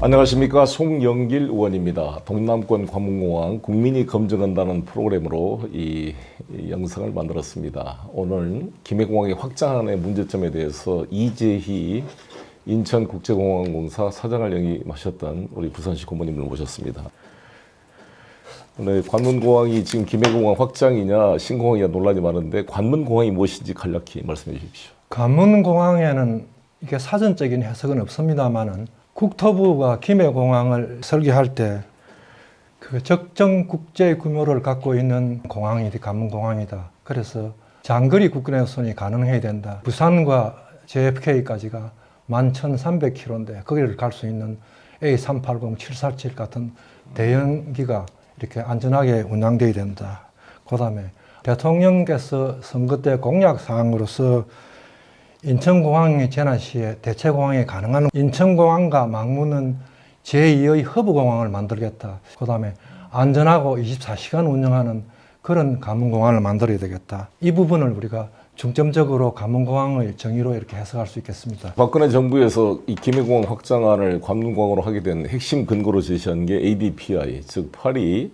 안녕하십니까. 송영길 의원입니다. 동남권 관문공항 국민이 검증한다는 프로그램으로 이 영상을 만들었습니다. 오늘 김해공항의 확장안의 문제점에 대해서 이재희 인천국제공항공사 사장을 역임하셨던 우리 부산시 고모님을 모셨습니다. 오늘 관문공항이 지금 김해공항 확장이냐 신공항이냐 논란이 많은데 관문공항이 무엇인지 간략히 말씀해 주십시오. 관문공항에는 이게 사전적인 해석은 없습니다만은 국토부가 김해공항을 설계할 때 그 적정 국제 규모를 갖고 있는 공항이 관문공항이다. 그래서 장거리 국내선이 가능해야 된다. 부산과 JFK까지가 11,300km인데 거기를 갈 수 있는 A380, 747 같은 대형기가 이렇게 안전하게 운항돼야 된다. 그 다음에 대통령께서 선거 때 공약 사항으로서 인천공항의 재난 시에 대체공항이 가능한 인천공항과 망문은 제2의 허브공항을 만들겠다. 그 다음에 안전하고 24시간 운영하는 그런 관문공항을 만들어야 되겠다. 이 부분을 우리가 중점적으로 관문공항의 정의로 이렇게 해석할 수 있겠습니다. 박근혜 정부에서 이 김해공항 확장안을 관문공항으로 하게 된 핵심 근거로 제시한 게 ADPI, 즉 파리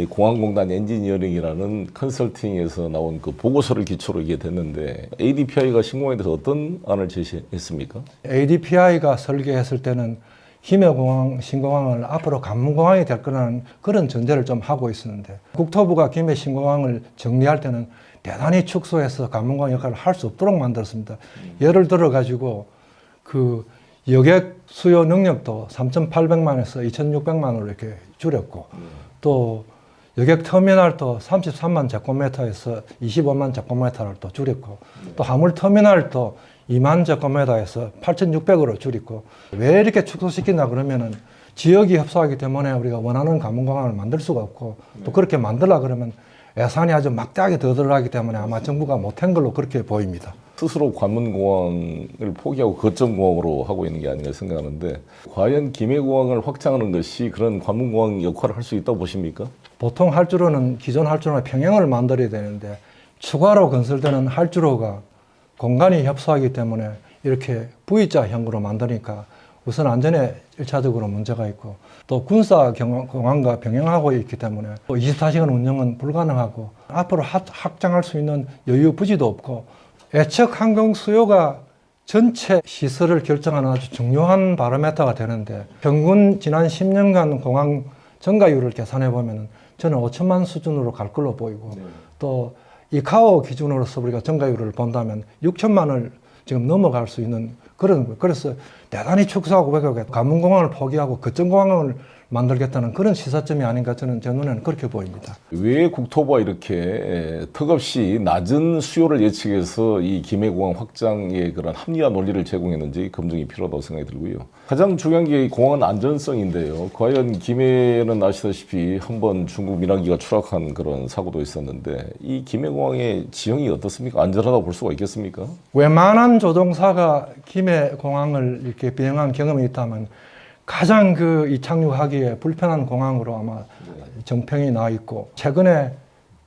공항공단 엔지니어링이라는 컨설팅에서 나온 그 보고서를 기초로 이게 됐는데 ADPI가 신공항에 대해서 어떤 안을 제시했습니까? ADPI가 설계했을 때는 김해공항, 신공항을 앞으로 관문공항이 될 거라는 그런 전제를 좀 하고 있었는데 국토부가 김해 신공항을 정리할 때는 대단히 축소해서 관문공항 역할을 할 수 없도록 만들었습니다. 예를 들어 가지고 그 여객 수요 능력도 3,800만에서 2,600만으로 이렇게 줄였고 또 여객 터미널도 33만 제곱미터에서 25만 제곱미터를 또 줄였고 또 화물 터미널도 2만 제곱미터에서 8,600으로 줄이고 왜 이렇게 축소시키냐 그러면은 지역이 협소하기 때문에 우리가 원하는 관문공항을 만들 수가 없고 또 그렇게 만들라 그러면 예산이 아주 막대하게 더 들어가기 때문에 아마 정부가 못한 걸로 그렇게 보입니다. 스스로 관문공항을 포기하고 거점공항으로 하고 있는 게 아닌가 생각하는데 과연 김해공항을 확장하는 것이 그런 관문공항 역할을 할 수 있다고 보십니까? 보통 할주로는 기존 할주로는 평형을 만들어야 되는데 추가로 건설되는 할주로가 공간이 협소하기 때문에 이렇게 V자형으로 만드니까 우선 안전에 1차적으로 문제가 있고 또 군사 공항과 병행하고 있기 때문에 24시간 운영은 불가능하고 앞으로 확장할 수 있는 여유 부지도 없고 예측 항공 수요가 전체 시설을 결정하는 아주 중요한 바로미터가 되는데 평균 지난 10년간 공항 증가율을 계산해 보면 저는 5천만 수준으로 갈 걸로 보이고 또 이카오 기준으로서 우리가 증가율을 본다면 6천만을 지금 넘어갈 수 있는 그런, 그래서 대단히 축소하고 왜곡해 관문공항을 포기하고 거점공항을 만들겠다는 그런 시사점이 아닌가 저는 제 눈에는 그렇게 보입니다. 왜 국토부가 이렇게 턱없이 낮은 수요를 예측해서 이 김해공항 확장의 그런 합리화 논리를 제공했는지 검증이 필요하다고 생각이 들고요. 가장 중요한 게 공항 안전성인데요. 과연 김해는 아시다시피 한번 중국 민항기가 추락한 그런 사고도 있었는데 이 김해공항의 지형이 어떻습니까? 안전하다고 볼 수가 있겠습니까? 웬만한 조종사가 김해공항을 이렇게 비행한 경험이 있다면 가장 이 착륙하기에 불편한 공항으로 아마 정평이 나 있고 최근에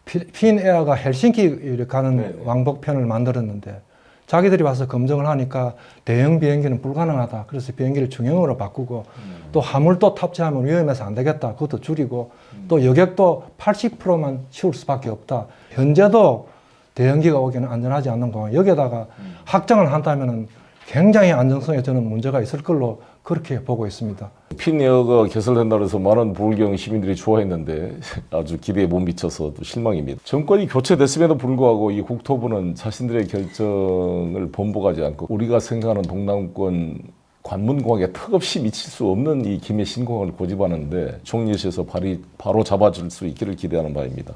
핀에어가 헬싱키 가는 왕복편을 만들었는데 자기들이 와서 검증을 하니까 대형 비행기는 불가능하다. 그래서 비행기를 중형으로 바꾸고 또 화물도 탑재하면 위험해서 안 되겠다. 그것도 줄이고 또 여객도 80%만 치울 수밖에 없다. 현재도 대형기가 오기는 안전하지 않는 공항. 여기에다가 확장을 한다면은 굉장히 안정성에 저는 문제가 있을 걸로 그렇게 보고 있습니다. 핀에어가 개설된다고 해서 많은 부울경 시민들이 좋아했는데 아주 기대에 못 미쳐서 또 실망입니다. 정권이 교체됐음에도 불구하고 이 국토부는 자신들의 결정을 번복하지 않고 우리가 생각하는 동남권 관문공항에 턱없이 미칠 수 없는 이 김해 신공항을 고집하는데 총리실에서 바로 잡아줄 수 있기를 기대하는 바입니다.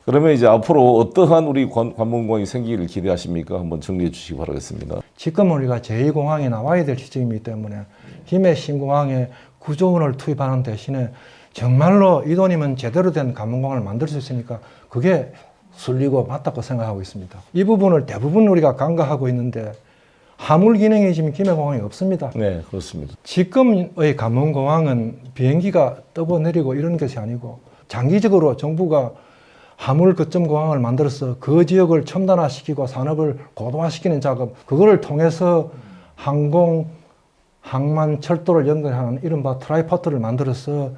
그러면 이제 앞으로 어떠한 우리 관문공항이 생기기를 기대하십니까? 한번 정리해 주시기 바라겠습니다. 지금 우리가 제2공항이 나와야 될 시점이기 때문에 김해 신공항에 9조 원을 투입하는 대신에 정말로 이 돈이면 제대로 된 관문공항을 만들 수 있으니까 그게 순리고 맞다고 생각하고 있습니다. 이 부분을 대부분 우리가 간과하고 있는데 화물 기능이 지금 김해공항에 없습니다. 네, 그렇습니다. 지금의 관문공항은 비행기가 떠내리고 이런 것이 아니고 장기적으로 정부가 화물 거점 공항을 만들어서 그 지역을 첨단화시키고 산업을 고도화시키는 작업, 그거를 통해서 항만 철도를 연결하는 이른바 트라이포트를 만들어서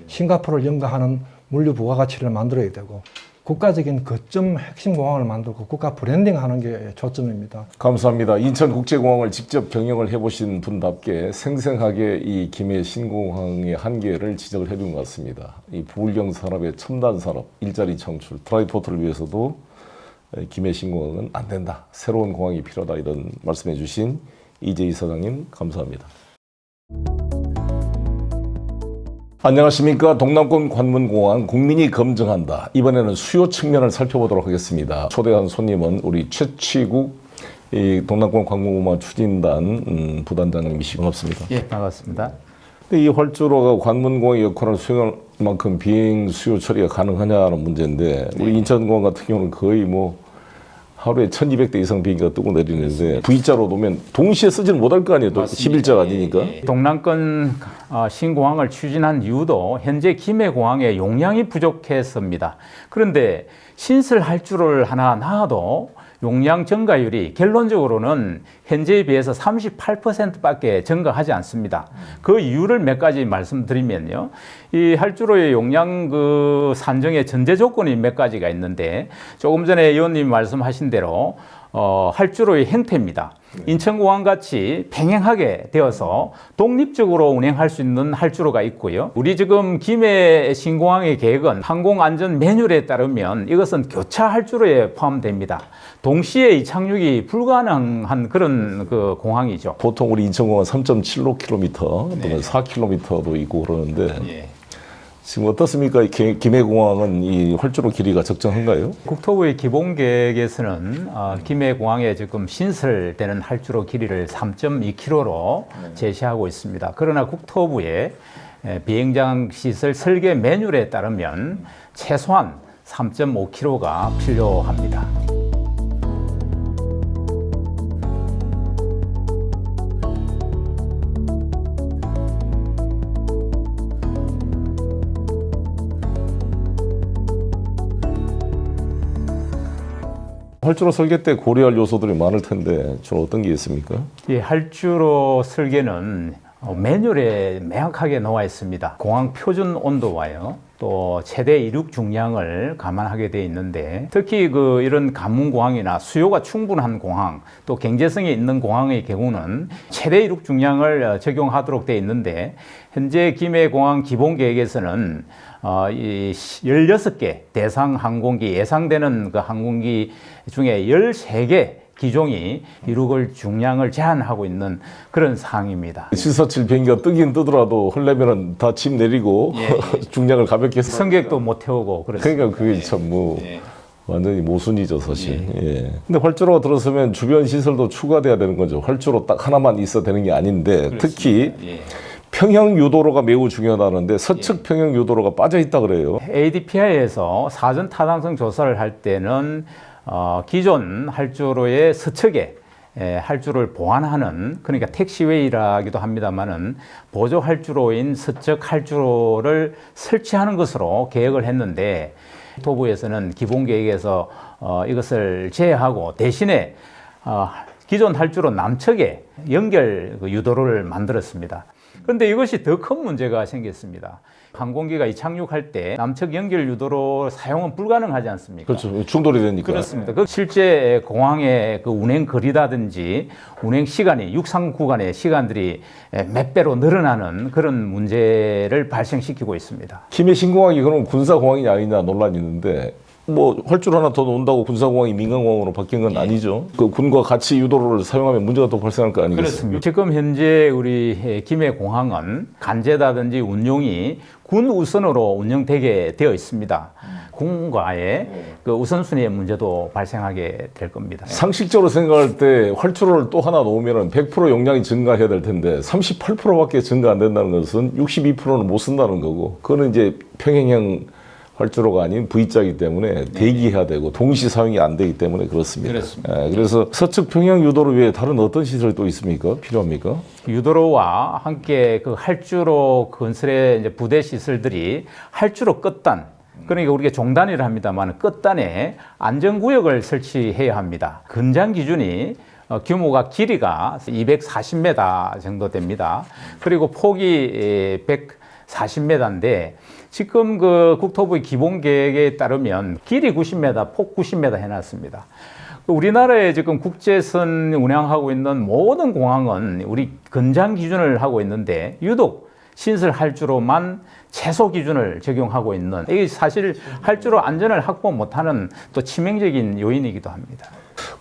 싱가포르를 연결하는 물류 부가가치를 만들어야 되고 국가적인 거점 핵심 공항을 만들고 국가 브랜딩하는 게 초점입니다. 감사합니다. 인천국제공항을 직접 경영을 해보신 분답게 생생하게 이 김해 신공항의 한계를 지적을 해준 것 같습니다. 이 부울경 산업의 첨단 산업, 일자리 창출, 트라이포트를 위해서도 김해 신공항은 안 된다. 새로운 공항이 필요하다. 이런 말씀해 주신 이재희 사장님 감사합니다. 안녕하십니까. 동남권 관문공항 국민이 검증한다. 이번에는 수요 측면을 살펴보도록 하겠습니다. 초대한 손님은 우리 최치국 이 동남권 관문공항 추진단 부단장님이시고 반갑습니다. 예, 반갑습니다. 이 활주로가 관문공항의 역할을 수행할 만큼 비행 수요 처리가 가능하냐는 문제인데 우리 인천공항 같은 경우는 거의 뭐 하루에 1200대 이상 비행기가 뜨고 내리는데 V자로 놓으면 동시에 쓰지는 못할 거 아니에요. 또 11자가 아니니까. 동남권 신공항을 추진한 이유도 현재 김해공항의 용량이 부족했습니다. 그런데 신설할 줄을 하나 놔도 용량 증가율이 결론적으로는 현재에 비해서 38%밖에 증가하지 않습니다. 그 이유를 몇 가지 말씀드리면요. 이 할주로의 용량 산정의 전제 조건이 몇 가지가 있는데 조금 전에 의원님이 말씀하신 대로 할주로의 형태입니다. 인천공항 같이 병행하게 되어서 독립적으로 운행할 수 있는 할주로가 있고요. 우리 지금 김해 신공항의 계획은 항공안전 매뉴얼에 따르면 이것은 교차 할주로에 포함됩니다. 동시에 이착륙이 불가능한 그런 그 공항이죠. 보통 우리 인천공항 3.75km 또는 4km도 있고 그러는데 지금 어떻습니까? 김해공항은 이 활주로 길이가 적정한가요? 국토부의 기본 계획에서는 김해공항에 지금 신설되는 할주로 길이를 3.2km로 제시하고 있습니다. 그러나 국토부의 비행장 시설 설계 매뉴얼에 따르면 최소한 3.5km가 필요합니다. 활주로 설계 때 고려할 요소들이 많을 텐데 주로 어떤 게 있습니까? 이 할주로 설계는 매뉴얼에 명확하게 나와 있습니다. 공항 표준 온도와요. 또 최대 이륙 중량을 감안하게 돼 있는데 특히 이런 관문공항이나 수요가 충분한 공항 또 경제성이 있는 공항의 경우는 최대 이륙 중량을 적용하도록 돼 있는데 현재 김해공항 기본 계획에서는 이 16개 대상 항공기 예상되는 그 항공기 중에 13개 기종이 이륙을 중량을 제한하고 있는 그런 사항입니다. 747 비행기가 뜨긴 뜨더라도 헐레면은 다 짐 내리고 중량을 가볍게 해서 승객도 못 태우고 그렇습니다. 그러니까 그게 참 뭐 완전히 모순이죠 사실. 근데 활주로가 들어서면 주변 시설도 추가돼야 되는 거죠. 활주로 딱 하나만 있어야 되는 게 아닌데 그렇습니다. 특히 평형 유도로가 매우 중요하다는데 서측 평형 유도로가 빠져 있다 그래요. ADPI에서 사전 타당성 조사를 할 때는 기존 할주로의 서측에 할주로를 보완하는 그러니까 택시웨이라기도 합니다만은 보조 할주로인 서측 할주로를 설치하는 것으로 계획을 했는데 국토부에서는 기본 계획에서 이것을 제외하고 대신에 기존 할주로 남측에 연결 유도로를 만들었습니다. 그런데 이것이 더 큰 문제가 생겼습니다. 항공기가 이착륙할 때 남측 연결 유도로 사용은 불가능하지 않습니까? 그렇죠. 충돌이 되니까. 그렇습니다. 실제 공항의 그 운행 거리라든지 운행 시간이 육상 구간의 시간들이 몇 배로 늘어나는 그런 문제를 발생시키고 있습니다. 김해 신공항이 그럼 군사공항이 아니냐 논란이 있는데 뭐 활주로 하나 더 놓는다고 군사공항이 민간공항으로 바뀐 건 아니죠. 그 군과 같이 유도로를 사용하면 문제가 또 발생할 거 아니겠습니까? 그렇습니다. 지금 현재 우리 김해공항은 간제라든지 운용이 군 우선으로 운영되게 되어 있습니다. 군과의 그 우선순위의 문제도 발생하게 될 겁니다. 상식적으로 생각할 때 활주로를 또 하나 놓으면 100% 용량이 증가해야 될 텐데 38%밖에 증가 안 된다는 것은 62%는 못 쓴다는 거고 그거는 이제 평행형 활주로가 아닌 V자이기 때문에 대기해야 되고 동시 사용이 안 되기 때문에 그렇습니다. 그래서 서측 평형 유도를 위해 다른 어떤 시설이 또 있습니까? 필요합니까? 유도로와 함께 그 할주로 건설의 이제 부대 시설들이 할주로 끝단 그러니까 우리가 종단이라 합니다만 끝단에 안전구역을 설치해야 합니다. 근장 기준이 규모가 길이가 240m 정도 됩니다. 그리고 폭이 140m인데 지금 그 국토부의 기본 계획에 따르면 길이 90m, 폭 90m 해놨습니다. 우리나라에 지금 국제선 운항하고 있는 모든 공항은 우리 근장 기준을 하고 있는데 유독 신설 할주로만 최소 기준을 적용하고 있는, 이게 사실 할주로 안전을 확보 못하는 또 치명적인 요인이기도 합니다.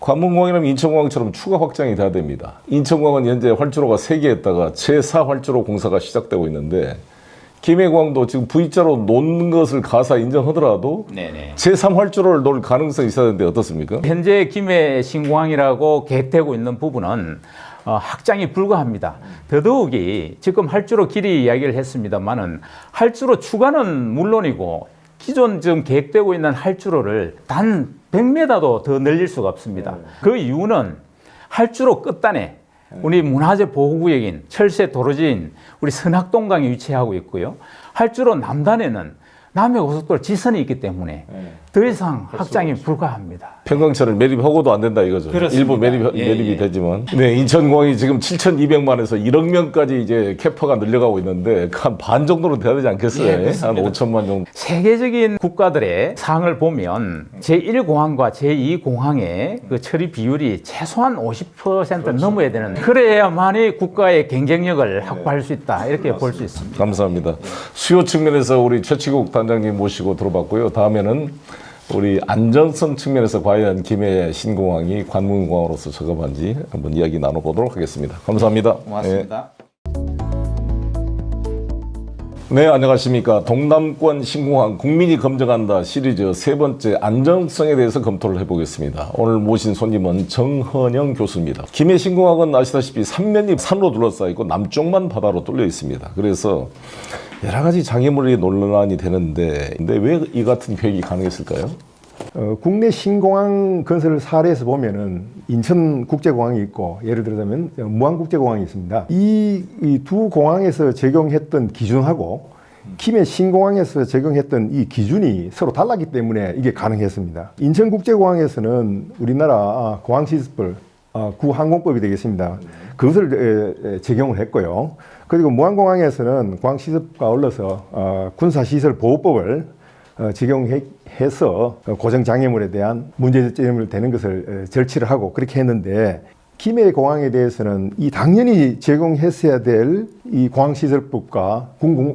관문공항이라면 인천공항처럼 추가 확장이 돼야 됩니다. 인천공항은 현재 활주로가 3개 했다가 제4활주로 공사가 시작되고 있는데 김해공항도 지금 V자로 놓는 것을 가사 인정하더라도 제3활주로를 놓을 가능성이 있어야 되는데 어떻습니까? 현재 김해 신공항이라고 계획되고 있는 부분은 확장이 불가합니다. 더더욱이 지금 할주로 길이 이야기를 했습니다만은 할주로 추가는 물론이고 기존 지금 계획되고 있는 할주로를 단 100m도 더 늘릴 수가 없습니다. 그 이유는 할주로 끝단에 우리 문화재 보호구역인 철새 도로지인 우리 선악동강이 위치하고 있고요. 할주로 남단에는 남해고속도로 지선이 있기 때문에 더 이상 확장이 불가합니다. 평강천을 매립하고도 안 된다 이거죠. 그렇습니다. 일부 매립이 되지만. 네, 인천공항이 지금 7,200만에서 1억 명까지 이제 캐파가 늘려가고 있는데 한 반 정도는 돼야 되지 않겠어요? 한 5천만 정도. 세계적인 국가들의 사항을 보면 제1공항과 제2공항의 그 처리 비율이 최소한 50% 넘어야 되는, 그래야만이 국가의 경쟁력을 확보할 수 있다, 이렇게 볼 수 있습니다. 감사합니다. 수요 측면에서 우리 최치국 단장님 모시고 들어봤고요. 다음에는 우리 안전성 측면에서 과연 김해 신공항이 관문공항으로서 적합한지 한번 이야기 나눠보도록 하겠습니다. 감사합니다. 고맙습니다. 네, 안녕하십니까. 동남권 신공항 국민이 검증한다 시리즈 3번째 안정성에 대해서 검토를 해보겠습니다. 오늘 모신 손님은 정헌영 교수입니다. 김해 신공항은 아시다시피 삼면이 산으로 둘러싸여 있고 남쪽만 바다로 뚫려 있습니다. 그래서 여러 가지 장애물이 논란이 되는데 왜 이 같은 계획이 가능했을까요? 국내 신공항 건설 사례에서 보면은 인천국제공항이 있고 예를 들자면 무안국제공항이 있습니다. 이 두 공항에서 적용했던 기준하고 김해 신공항에서 적용했던 이 기준이 서로 달랐기 때문에 이게 가능했습니다. 인천국제공항에서는 우리나라 공항시설법 구항공법이 되겠습니다. 그것을 적용을 했고요. 그리고 무안공항에서는 공항시설법과 어울러서 군사시설보호법을 적용해서 고정장애물에 대한 문제점을 되는 것을 절취를 하고 그렇게 했는데, 김해 공항에 대해서는 이 당연히 적용했어야 될 이 공항시설법과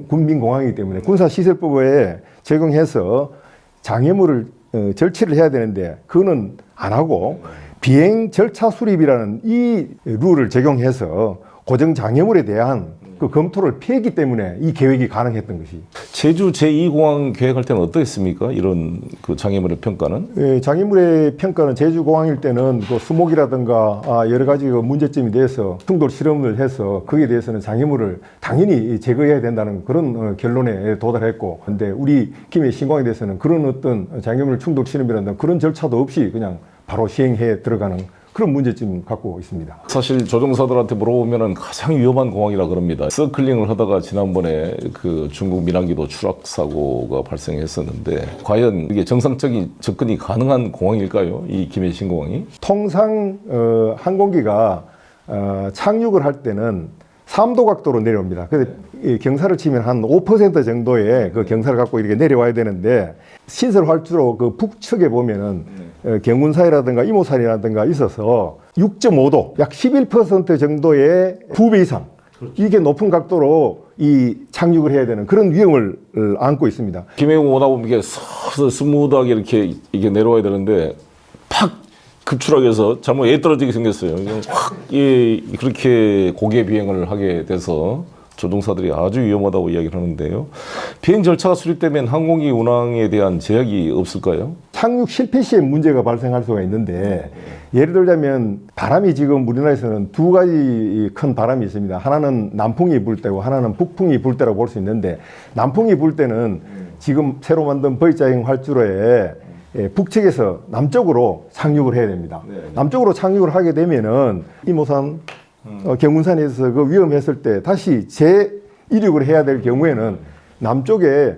군민공항이기 때문에 군사시설법에 적용해서 장애물을 절취를 해야 되는데 그거는 안 하고 비행 절차 수립이라는 이 룰을 적용해서 고정장애물에 대한 그 검토를 피했기 때문에 이 계획이 가능했던 것이. 제주 제2공항 계획할 때는 어떻습니까? 이런 그 장애물의 평가는? 예, 장애물의 평가는 제주공항일 때는 그 수목이라든가 여러 가지 그 문제점에 대해서 충돌 실험을 해서 거기에 대해서는 장애물을 당연히 제거해야 된다는 그런 결론에 도달했고, 근데 우리 김해 신공항에 대해서는 그런 어떤 장애물 충돌 실험이라든가 그런 절차도 없이 그냥 바로 시행해 들어가는 그런 문제점 갖고 있습니다. 사실 조종사들한테 물어보면 가장 위험한 공항이라 그럽니다. 서클링을 하다가 지난번에 그 중국 민항기도 추락 사고가 발생했었는데 과연 이게 정상적인 접근이 가능한 공항일까요? 이 김해 신공항이? 통상 항공기가 착륙을 할 때는 3도 각도로 내려옵니다. 그래서 경사를 치면 한 5% 정도의 그 경사를 갖고 이렇게 내려와야 되는데, 신설 활주로 그 북측에 보면은 경운산이라든가 이모산이라든가 있어서 6.5도, 약 11% 정도의 2배 이상, 이게 높은 각도로 이 착륙을 해야 되는 그런 위험을 안고 있습니다. 김해공 오다 보면 이게 스무드하게 이렇게 내려와야 되는데 팍 급추락해서 잘못 애 떨어지게 생겼어요. 확 그렇게 고개 비행을 하게 돼서 조종사들이 아주 위험하다고 이야기를 하는데요. 비행 절차가 수립되면 항공기 운항에 대한 제약이 없을까요? 착륙 실패 시에 문제가 발생할 수가 있는데, 예를 들자면 바람이 지금 우리나라에서는 두 가지 큰 바람이 있습니다. 하나는 남풍이 불 때고 하나는 북풍이 불 때라고 볼 수 있는데, 남풍이 불 때는 지금 새로 만든 V자형 활주로에 북측에서 남쪽으로 착륙을 해야 됩니다. 남쪽으로 착륙을 하게 되면은 이모산, 경운산에서 그 위험했을 때 다시 재이륙을 해야 될 경우에는 남쪽에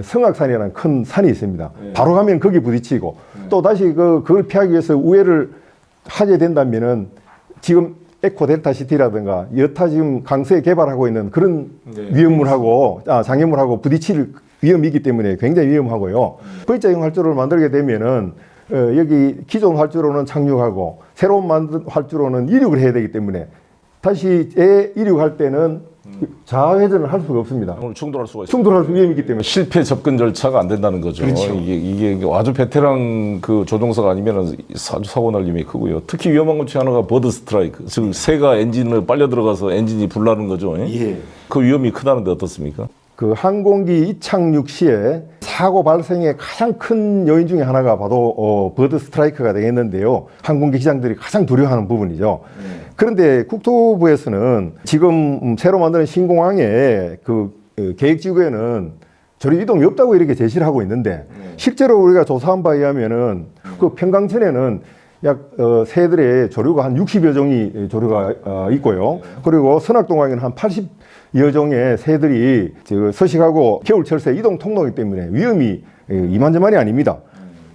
성악산이라는 큰 산이 있습니다. 바로 가면 거기 부딪히고 또 다시 그걸 피하기 위해서 우회를 하게 된다면은 지금 에코 델타 시티라든가 여타 지금 강서에 개발하고 있는 그런 네. 위험물하고 장애물하고 부딪힐 위험이기 때문에 굉장히 위험하고요. V자형 활주로를 만들게 되면은 여기 기존 활주로는 착륙하고 새로운 만든 활주로는 이륙을 해야 되기 때문에 다시 이륙할 때는 자회전을 할 수가 없습니다. 오늘 충돌할 수가 있어요. 충돌할 위험이기 때문에 실패 접근 절차가 안 된다는 거죠. 그렇죠. 이게 아주 베테랑 그 조종사가 아니면 사고 날 위험이 크고요. 특히 위험한 것 중 하나가 버드 스트라이크, 즉 새가 엔진을 빨려 들어가서 엔진이 불나는 거죠. 예. 그 위험이 크다는데 어떻습니까? 그 항공기 이착륙 시에 사고 발생의 가장 큰 요인 중에 하나가 바로 버드 스트라이크가 되겠는데요. 항공기 기장들이 가장 두려워하는 부분이죠. 그런데 국토부에서는 지금 새로 만드는 신공항의 그 계획지구에는 저리 이동이 없다고 이렇게 제시를 하고 있는데 실제로 우리가 조사한 바에 의하면은 그 평강천에는 약 새들의 조류가 한 60여 종이 조류가 있고요. 그리고 선악동강에는 한 80여 종의 새들이 서식하고 겨울철새 이동 통로이기 때문에 위험이 이만저만이 아닙니다.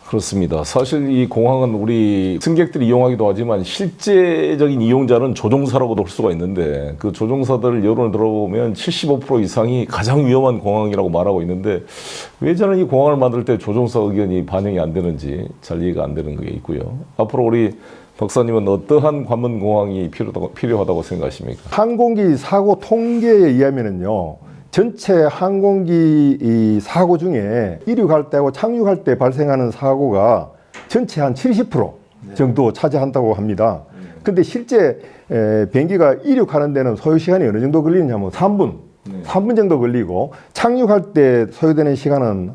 그렇습니다. 사실 이 공항은 우리 승객들이 이용하기도 하지만 실제적인 이용자는 조종사라고도 할 수가 있는데 그 조종사들 여론을 들어보면 75% 이상이 가장 위험한 공항이라고 말하고 있는데 왜 저는 이 공항을 만들 때 조종사 의견이 반영이 안 되는지 잘 이해가 안 되는 게 있고요. 앞으로 우리 박사님은 어떠한 관문공항이 필요하다고 생각하십니까? 항공기 사고 통계에 의하면은요. 전체 항공기 이 사고 중에 이륙할 때하고 착륙할 때 발생하는 사고가 전체 한 70% 정도 차지한다고 합니다. 근데 실제 비행기가 이륙하는 데는 소요 시간이 어느 정도 걸리느냐면 3분 정도 걸리고 착륙할 때 소요되는 시간은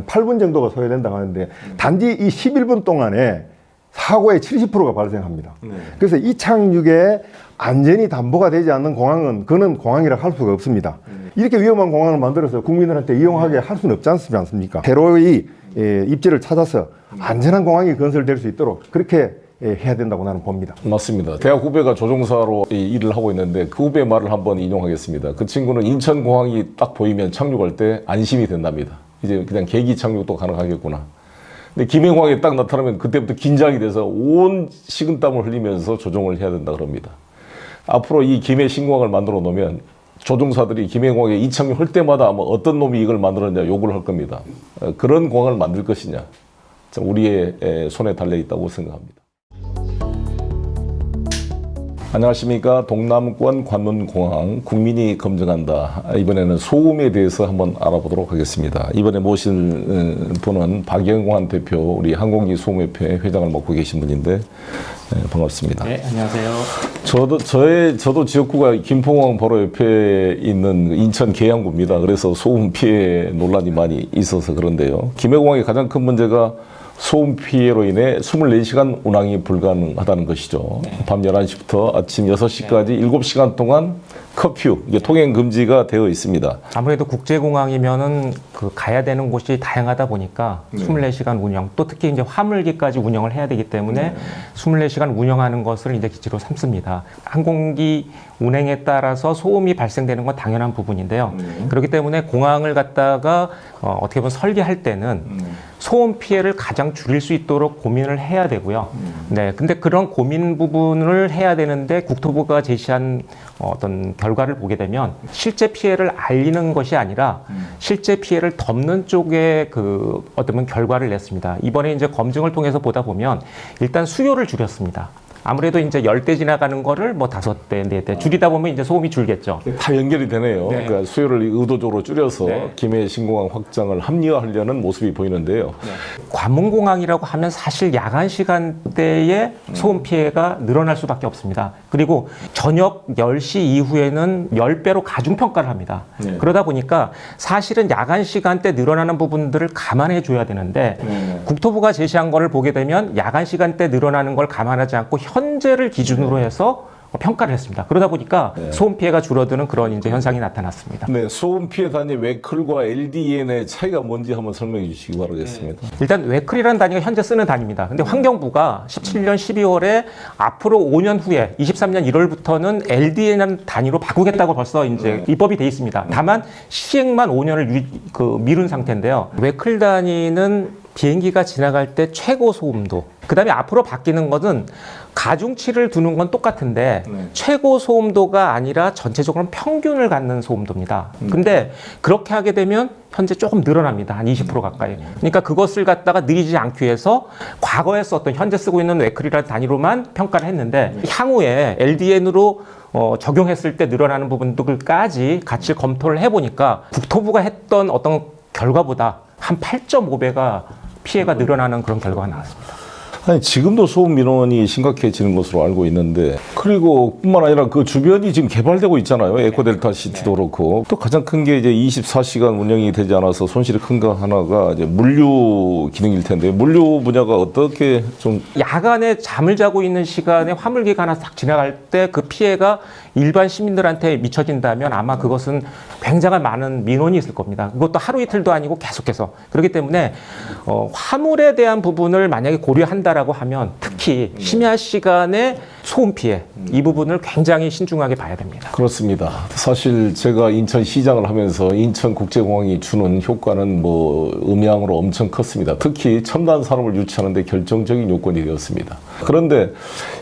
8분 정도가 소요된다고 하는데 단지 이 11분 동안에 사고의 70%가 발생합니다. 그래서 이 착륙에 안전이 담보가 되지 않는 공항은 그는 공항이라 할 수가 없습니다. 이렇게 위험한 공항을 만들어서 국민들한테 이용하게 할 수는 없지 않습니까? 새로이 입지를 찾아서 안전한 공항이 건설될 수 있도록 그렇게 해야 된다고 나는 봅니다. 맞습니다. 대학 후배가 조종사로 일을 하고 있는데 그 후배 말을 한번 인용하겠습니다. 그 친구는 인천공항이 딱 보이면 착륙할 때 안심이 된답니다. 이제 그냥 계기 착륙도 가능하겠구나. 근데 김해공항에 딱 나타나면 그때부터 긴장이 돼서 온 식은땀을 흘리면서 조종을 해야 된다 그럽니다. 앞으로 이 김해 신공항을 만들어 놓으면 조종사들이 김해공항에 이착륙할 때마다 아마 어떤 놈이 이걸 만들었냐 욕을 할 겁니다. 그런 공항을 만들 것이냐 우리의 손에 달려 있다고 생각합니다. 안녕하십니까. 동남권 관문공항 국민이 검증한다. 이번에는 소음에 대해서 한번 알아보도록 하겠습니다. 이번에 모실 분은 박영환 대표, 우리 항공기 소음협회 회장을 맡고 계신 분인데 반갑습니다. 네, 안녕하세요. 저도 지역구가 김포공항 바로 옆에 있는 인천 계양구입니다. 그래서 소음 피해 논란이 많이 있어서 그런데요. 김해공항의 가장 큰 문제가 소음 피해로 인해 24시간 운항이 불가능하다는 것이죠. 네. 밤 11시부터 아침 6시까지 네. 7시간 동안 커퓨, 이게 통행 금지가 되어 있습니다. 아무래도 국제공항이면은 그 가야 되는 곳이 다양하다 보니까 24시간 운영, 또 특히 이제 화물기까지 운영을 해야 되기 때문에 24시간 운영하는 것을 이제 기치로 삼습니다. 항공기 운행에 따라서 소음이 발생되는 건 당연한 부분인데요. 그렇기 때문에 공항을 갖다가 어떻게 보면 설계할 때는 소음 피해를 가장 줄일 수 있도록 고민을 해야 되고요. 네, 근데 그런 고민 부분을 해야 되는데 국토부가 제시한 어떤 결과를 보게 되면 실제 피해를 알리는 것이 아니라 실제 피해를 덮는 쪽에 그 어떤 결과를 냈습니다. 이번에 이제 검증을 통해서 보다 보면 일단 수요를 줄였습니다. 아무래도 이제 10대 지나가는 거를 뭐 5대, 4대 줄이다 보면 이제 소음이 줄겠죠. 다 연결이 되네요. 네. 그러니까 수요를 의도적으로 줄여서 네. 김해 신공항 확장을 합리화하려는 모습이 보이는데요. 네. 관문공항이라고 하면 사실 야간 시간대에 소음 피해가 늘어날 수밖에 없습니다. 그리고 저녁 10시 이후에는 10배로 가중평가를 합니다. 네. 그러다 보니까 사실은 야간 시간대 늘어나는 부분들을 감안해 줘야 되는데 국토부가 제시한 거를 보게 되면 야간 시간대 늘어나는 걸 감안하지 않고 현재를 기준으로 해서 평가를 했습니다. 그러다 보니까 소음 피해가 줄어드는 그런 이제 현상이 나타났습니다. 네, 소음 피해 단위 웨클과 LDN의 차이가 뭔지 한번 설명해 주시기 바라겠습니다. 일단 웨클이라는 단위가 현재 쓰는 단위입니다. 근데 환경부가 17년 12월에 앞으로 5년 후에 23년 1월부터는 LDN이라는 단위로 바꾸겠다고 벌써 이제 입법이 돼 있습니다. 다만 시행만 5년을 미룬 상태인데요. 웨클 단위는 비행기가 지나갈 때 최고 소음도, 그다음에 앞으로 바뀌는 것은 가중치를 두는 건 똑같은데 최고 소음도가 아니라 전체적으로 평균을 갖는 소음도입니다. 근데 그렇게 하게 되면 현재 조금 늘어납니다. 한 20% 가까이. 그러니까 그것을 갖다가 느리지 않기 위해서 과거에 썼던, 현재 쓰고 있는 웨클이라는 단위로만 평가를 했는데 향후에 LDN으로 적용했을 때 늘어나는 부분들까지 같이 검토를 해보니까 국토부가 했던 어떤 결과보다 한 8.5배가 피해가 늘어나는 그런 결과가 나왔습니다. 아니, 지금도 소음 민원이 심각해지는 것으로 알고 있는데, 그리고 뿐만 아니라 그 주변이 지금 개발되고 있잖아요. 에코델타 시티도 그렇고. 또 가장 큰 게 이제 24시간 운영이 되지 않아서 손실이 큰 거 하나가 이제 물류 기능일 텐데, 물류 분야가 어떻게 좀. 야간에 잠을 자고 있는 시간에 화물기가 하나 싹 지나갈 때 그 피해가 일반 시민들한테 미쳐진다면 아마 그것은 굉장히 많은 민원이 있을 겁니다. 그것도 하루 이틀도 아니고 계속해서. 그렇기 때문에 화물에 대한 부분을 만약에 고려한다라고 하면 특히 심야 시간에 소음 피해 이 부분을 굉장히 신중하게 봐야 됩니다. 그렇습니다. 사실 제가 인천시장을 하면서 인천국제공항이 주는 효과는 뭐 음양으로 엄청 컸습니다. 특히 첨단 산업을 유치하는 데 결정적인 요건이 되었습니다. 그런데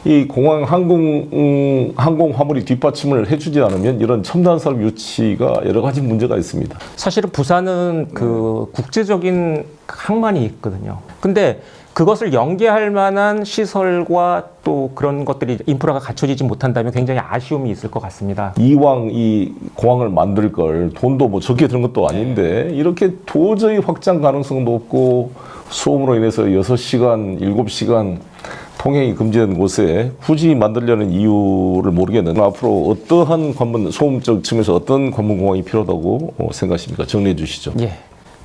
이 공항 항공 화물이 뒷받침을 해주지 않으면 이런 첨단 산업 유치가 여러 가지 문제가 있습니다. 사실은 부산은 그 국제적인 항만이 있거든요. 근데 그것을 연계할 만한 시설과 또 그런 것들이 인프라가 갖춰지지 못한다면 굉장히 아쉬움이 있을 것 같습니다. 이왕 이 공항을 만들 걸 돈도 뭐 적게 드는 것도 아닌데 이렇게 도저히 확장 가능성도 없고 소음으로 인해서 6시간, 7시간 통행이 금지된 곳에 굳이 만들려는 이유를 모르겠는데 앞으로 어떠한 소음적 측면에서 어떤 관문공항이 필요하다고 생각하십니까? 정리해 주시죠. 예.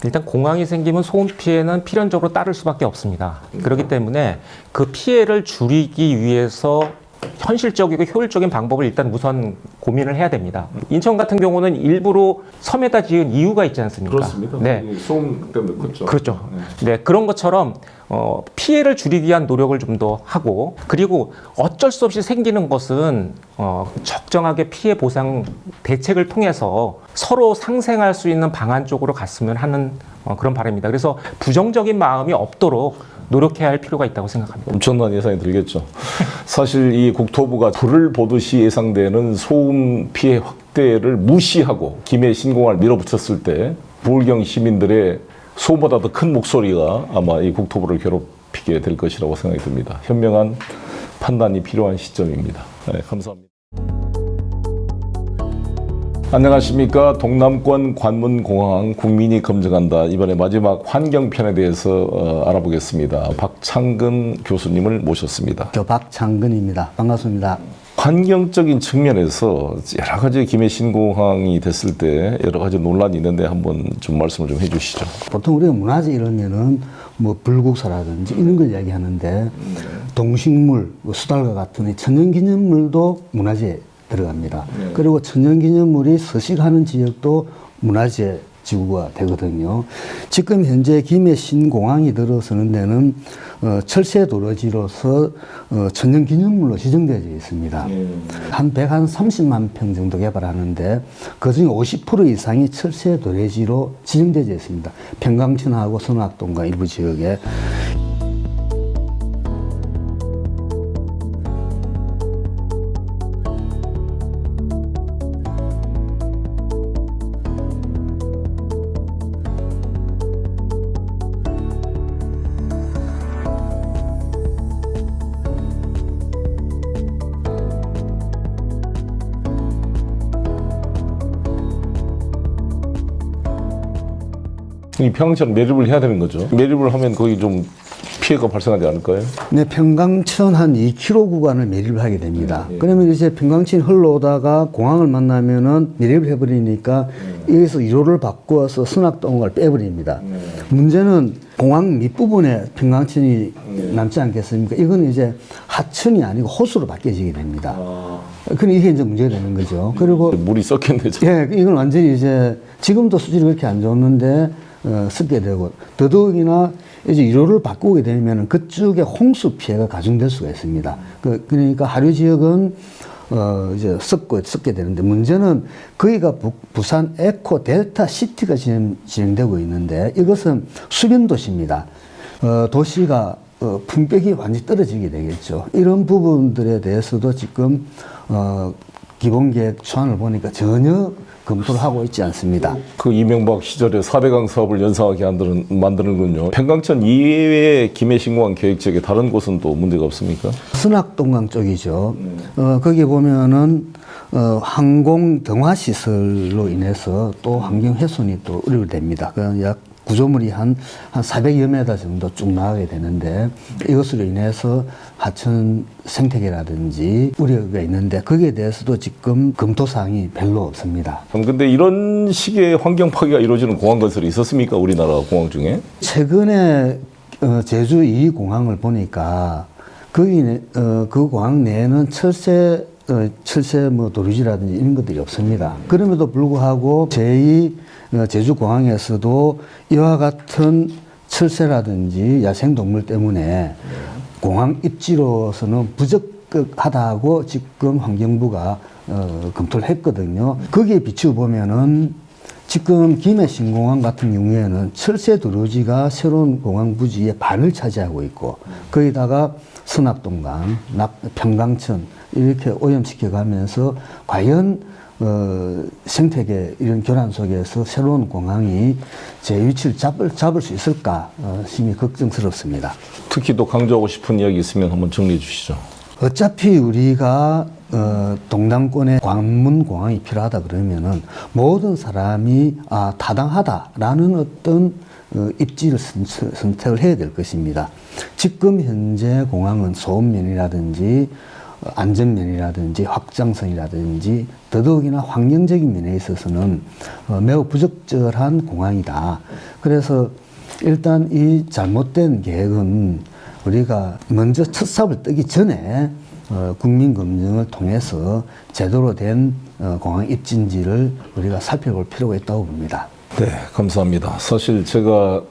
일단 공항이 생기면 소음 피해는 필연적으로 따를 수밖에 없습니다. 그렇기 때문에 그 피해를 줄이기 위해서 현실적이고 효율적인 방법을 일단 우선 고민을 해야 됩니다. 인천 같은 경우는 일부러 섬에다 지은 이유가 있지 않습니까? 그렇습니다. 네. 소음 때문에 그렇죠. 그렇죠. 네, 그런 것처럼 피해를 줄이기 위한 노력을 좀 더 하고, 그리고 어쩔 수 없이 생기는 것은 적정하게 피해 보상 대책을 통해서 서로 상생할 수 있는 방안 쪽으로 갔으면 하는 그런 바람입니다. 그래서 부정적인 마음이 없도록 노력해야 할 필요가 있다고 생각합니다. 엄청난 예상이 들겠죠. 사실 이 국토부가 불을 보듯이 예상되는 소음 피해 확대를 무시하고 김해 신공항을 밀어붙였을 때 부울경 시민들의 소음보다 더 큰 목소리가 아마 이 국토부를 괴롭히게 될 것이라고 생각이 듭니다. 현명한 판단이 필요한 시점입니다. 네, 감사합니다. 안녕하십니까. 동남권 관문공항 국민이 검증한다. 이번에 마지막 환경편에 대해서 알아보겠습니다. 박창근 교수님을 모셨습니다. 저 박창근입니다. 반갑습니다. 환경적인 측면에서 여러 가지 김해 신공항이 됐을 때 여러 가지 논란이 있는데 한번 좀 말씀을 좀 해주시죠. 보통 우리가 문화재 이러면은 뭐 불국사라든지 이런 걸 이야기하는데 동식물, 수달과 같은 천연기념물도 문화재에 들어갑니다. 그리고 천연기념물이 서식하는 지역도 문화재 지구가 되거든요. 지금 현재 김해 신공항이 들어서는 데는 철새 도로지로서 천연기념물로 지정되어 있습니다. 한 130만 평 정도 개발하는데 그중에 50% 이상이 철새 도로지로 지정되어 있습니다. 평강천하고 선악동과 일부 지역에. 이 평강천 매립을 해야 되는 거죠. 매립을 하면 거기 좀 피해가 발생하지 않을까요? 네, 평강천 한 2km 구간을 매립을 하게 됩니다. 그러면 이제 평강천이 흘러오다가 공항을 만나면은 매립을 해버리니까 여기서 1호를 바꾸어서 선악동을 빼버립니다. 문제는 공항 밑부분에 평강천이 남지 않겠습니까? 이건 이제 하천이 아니고 호수로 바뀌어지게 됩니다. 그럼 이게 이제 문제가 되는 거죠. 그리고 물이 썩겠네. 예, 이건 완전히 이제 지금도 수질이 그렇게 안 좋는데 썩게 되고 더더욱이나 이제 1호를 바꾸게 되면 그쪽에 홍수 피해가 가중될 수가 있습니다. 그러니까 하류 지역은 이제 썩게 되는데 문제는 거기가 부산 에코 델타 시티가 진행되고 있는데 이것은 수변 도시입니다. 도시가 품격이 완전히 떨어지게 되겠죠. 이런 부분들에 대해서도 지금 기본계획 초안을 보니까 전혀 검토를 하고 있지 않습니다. 그 이명박 시절에 4대강 사업을 연상하게 만드는군요. 평강천 이외의 김해 신공항 계획 지역에 다른 곳은 또 문제가 없습니까? 선악동강 쪽이죠. 거기 보면은 항공 경화 시설로 인해서 또 환경 훼손이 또 우려됩니다. 약 구조물이 한 400여 m 정도 쭉 나가게 되는데 이것으로 인해서 하천 생태계라든지 우려가 있는데 거기에 대해서도 지금 검토 사항이 별로 없습니다. 근데 이런 식의 환경 파괴가 이루어지는 공항 건설이 있었습니까? 우리나라 공항 중에? 최근에 제주 2공항을 보니까 거기 그 공항 내에는 철새 뭐 도루지라든지 이런 것들이 없습니다. 그럼에도 불구하고 제주공항에서도 이와 같은 철새라든지 야생동물 때문에 공항 입지로서는 부적격하다고 지금 환경부가 검토를 했거든요. 거기에 비추어 보면은 지금 김해 신공항 같은 경우에는 철새 도루지가 새로운 공항 부지의 반을 차지하고 있고 거기다가 선악동강, 평강천 이렇게 오염시켜 가면서 과연 생태계 이런 교란 속에서 새로운 공항이 제 위치를 잡을 수 있을까 심히 걱정스럽습니다. 특히 또 강조하고 싶은 이야기 있으면 한번 정리해 주시죠. 어차피 우리가 동남권에 관문 공항이 필요하다 그러면은 모든 사람이 타당하다라는 어떤 입지를 선택을 해야 될 것입니다. 지금 현재 공항은 소음면이라든지 안전면이라든지 확장성이라든지 더더욱이나 환경적인 면에 있어서는 매우 부적절한 공항이다. 그래서 일단 이 잘못된 계획은 우리가 먼저 첫 삽을 뜨기 전에 국민검증을 통해서 제대로 된 공항 입지인지를 우리가 살펴볼 필요가 있다고 봅니다. 네, 감사합니다. 사실 제가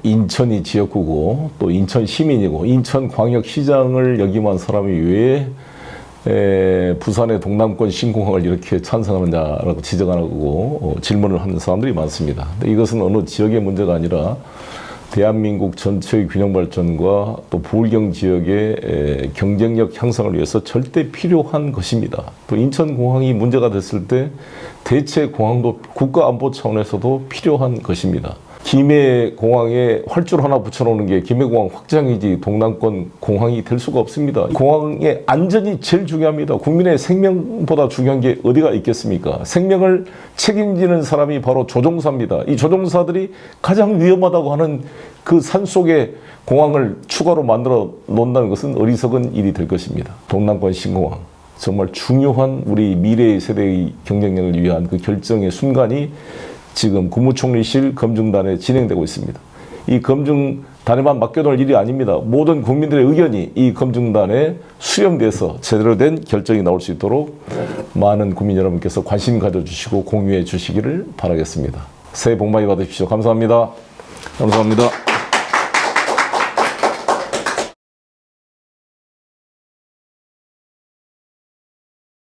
인천이 지역구고 또 인천 시민이고 인천광역시장을 역임한 사람이 왜 부산의 동남권 신공항을 이렇게 찬성하느냐라고 지적하고 질문을 하는 사람들이 많습니다. 근데 이것은 어느 지역의 문제가 아니라 대한민국 전체의 균형 발전과 또 부울경 지역의 경쟁력 향상을 위해서 절대 필요한 것입니다. 또 인천공항이 문제가 됐을 때 대체 공항도 국가안보 차원에서도 필요한 것입니다. 김해공항에 활주로 하나 붙여놓는 게 김해공항 확장이지 동남권 공항이 될 수가 없습니다. 공항의 안전이 제일 중요합니다. 국민의 생명보다 중요한 게 어디가 있겠습니까? 생명을 책임지는 사람이 바로 조종사입니다. 이 조종사들이 가장 위험하다고 하는 그 산속에 공항을 추가로 만들어 놓는다는 것은 어리석은 일이 될 것입니다. 동남권 신공항. 정말 중요한 우리 미래의 세대의 경쟁력을 위한 그 결정의 순간이 지금 국무총리실 검증단에 진행되고 있습니다. 이 검증단에만 맡겨놓을 일이 아닙니다. 모든 국민들의 의견이 이 검증단에 수렴돼서 제대로 된 결정이 나올 수 있도록 많은 국민 여러분께서 관심 가져주시고 공유해 주시기를 바라겠습니다. 새해 복 많이 받으십시오. 감사합니다. 감사합니다.